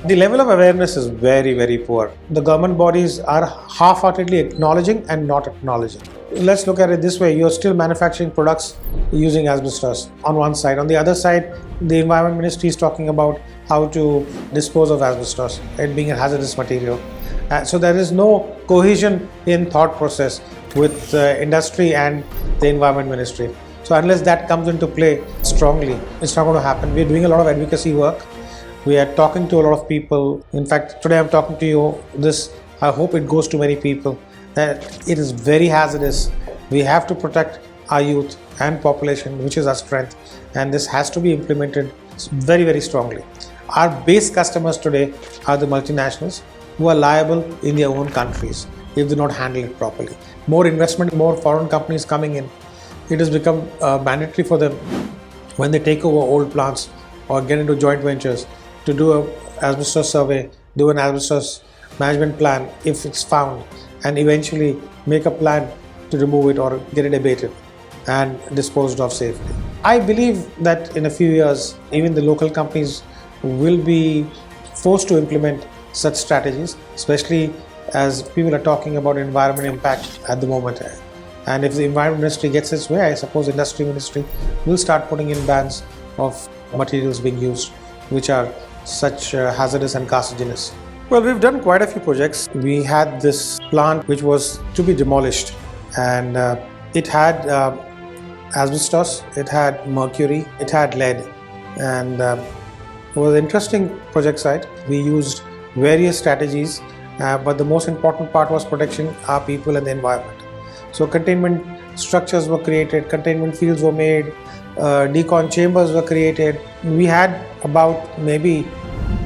The level of awareness is very, very poor. The government bodies are half-heartedly acknowledging and not acknowledging. Let's look at it this way. You're still manufacturing products using asbestos on one side. On the other side, the Environment Ministry is talking about how to dispose of asbestos, it being a hazardous material. So there is no cohesion in thought process with industry and the Environment Ministry. So unless that comes into play strongly, it's not going to happen. We're doing a lot of advocacy work. We are talking to a lot of people. In fact, today I'm talking to you this. I hope it goes to many people that it is very hazardous. We have to protect our youth and population, which is our strength, and this has to be implemented very, very strongly. Our base customers today are the multinationals who are liable in their own countries if they don't handle it properly. More investment, more foreign companies coming in. It has become mandatory for them when they take over old plants or get into joint ventures to do an asbestos survey, do an asbestos management plan if it's found, and eventually make a plan to remove it or get it abated and disposed of safely. I believe that in a few years, even the local companies will be forced to implement such strategies, especially as people are talking about environment impact at the moment. And if the Environment Ministry gets its way, I suppose Industry Ministry will start putting in bans of materials being used which are such hazardous and carcinogenous. Well, we've done quite a few projects. We had this plant which was to be demolished, and it had asbestos, it had mercury, it had lead, and it was an interesting project site. We used various strategies, but the most important part was protecting our people and the environment. So containment structures were created, containment fields were made, decon chambers were created. We had about maybe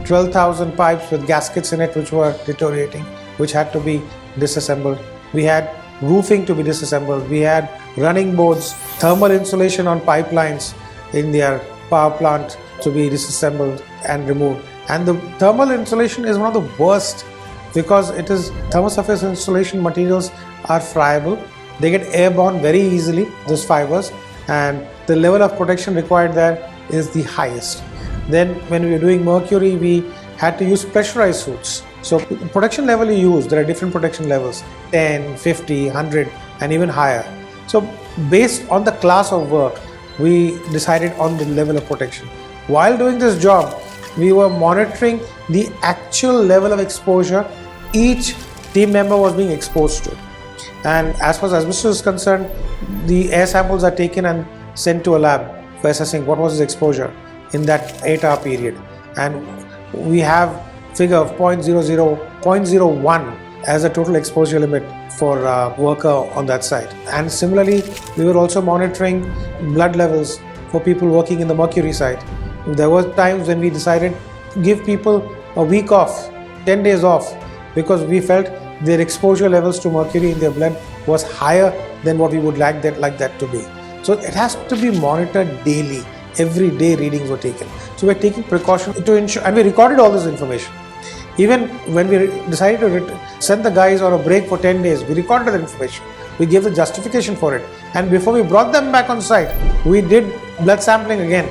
12,000 pipes with gaskets in it which were deteriorating, which had to be disassembled. We had roofing to be disassembled. We had running boards, thermal insulation on pipelines in their power plant to be disassembled and removed. And the thermal insulation is one of the worst because it is thermal surface insulation materials are friable. They get airborne very easily, those fibers, and the level of protection required there is the highest. Then when we were doing mercury, we had to use pressurized suits. So the protection level you use, there are different protection levels, 10, 50, 100 and even higher. So based on the class of work, we decided on the level of protection. While doing this job, we were monitoring the actual level of exposure each team member was being exposed to. And as far as asbestos is concerned, the air samples are taken and sent to a lab for assessing what was his exposure in that 8-hour period. And we have figure of 0.01 as a total exposure limit for a worker on that site. And similarly, we were also monitoring blood levels for people working in the mercury site. There were times when we decided to give people a week off, 10 days off, because we felt their exposure levels to mercury in their blood was higher than what we would like that to be. So it has to be monitored daily. Every day readings were taken. So we're taking precautions to ensure, and we recorded all this information. Even when we decided to send the guys on a break for 10 days, we recorded the information. We gave the justification for it. And before we brought them back on site, we did blood sampling again.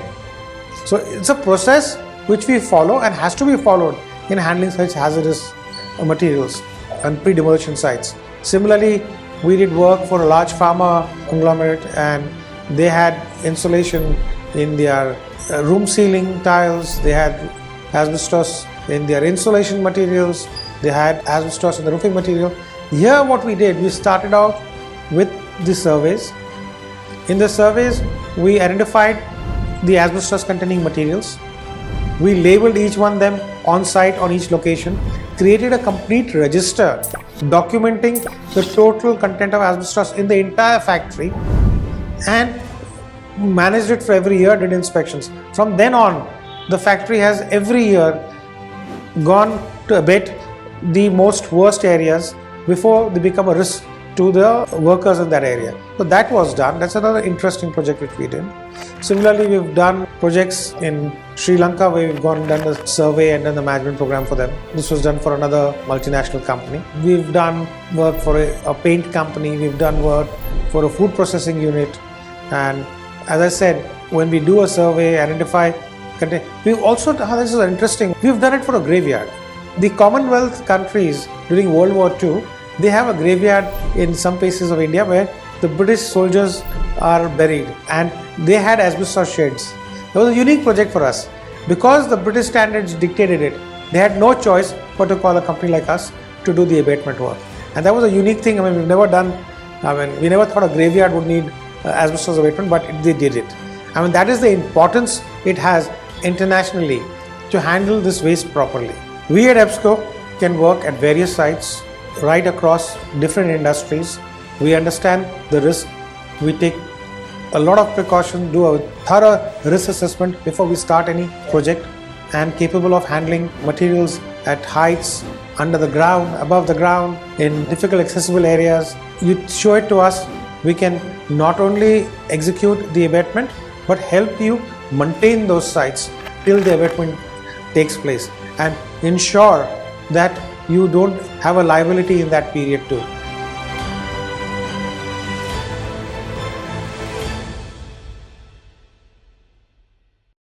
So it's a process which we follow and has to be followed in handling such hazardous materials and pre-demolition sites. Similarly, we did work for a large pharma conglomerate, and they had insulation in their room ceiling tiles, they had asbestos in their insulation materials, they had asbestos in the roofing material. Here what we did, we started out with the surveys. In the surveys, we identified the asbestos containing materials. We labeled each one of them on site on each location, created a complete register documenting the total content of asbestos in the entire factory, and managed it for every year, did inspections. From then on, the factory has every year gone to abate the most worst areas before they become a risk to the workers in that area. So that was done. That's another interesting project which we did. Similarly, we've done projects in Sri Lanka where we've gone and done the survey and done the management program for them. This was done for another multinational company. We've done work for a paint company. We've done work for a food processing unit. And as I said, when we do a survey, identify We've also, this is interesting, we've done it for a graveyard. The Commonwealth countries during World War II, they have a graveyard in some places of India where the British soldiers are buried, and they had asbestos sheds. It was a unique project for us. Because the British standards dictated it, they had no choice but to call a company like us to do the abatement work. And that was a unique thing. We've never done, we never thought a graveyard would need asbestos abatement, but they did it. That is the importance it has internationally to handle this waste properly. We at EPSCO can work at various sites right across different industries. We understand the risk. We take a lot of precaution, do a thorough risk assessment before we start any project, and capable of handling materials at heights, under the ground, above the ground, in difficult accessible areas. You show it to us, we can not only execute the abatement, but help you maintain those sites till the abatement takes place and ensure that you don't have a liability in that period too.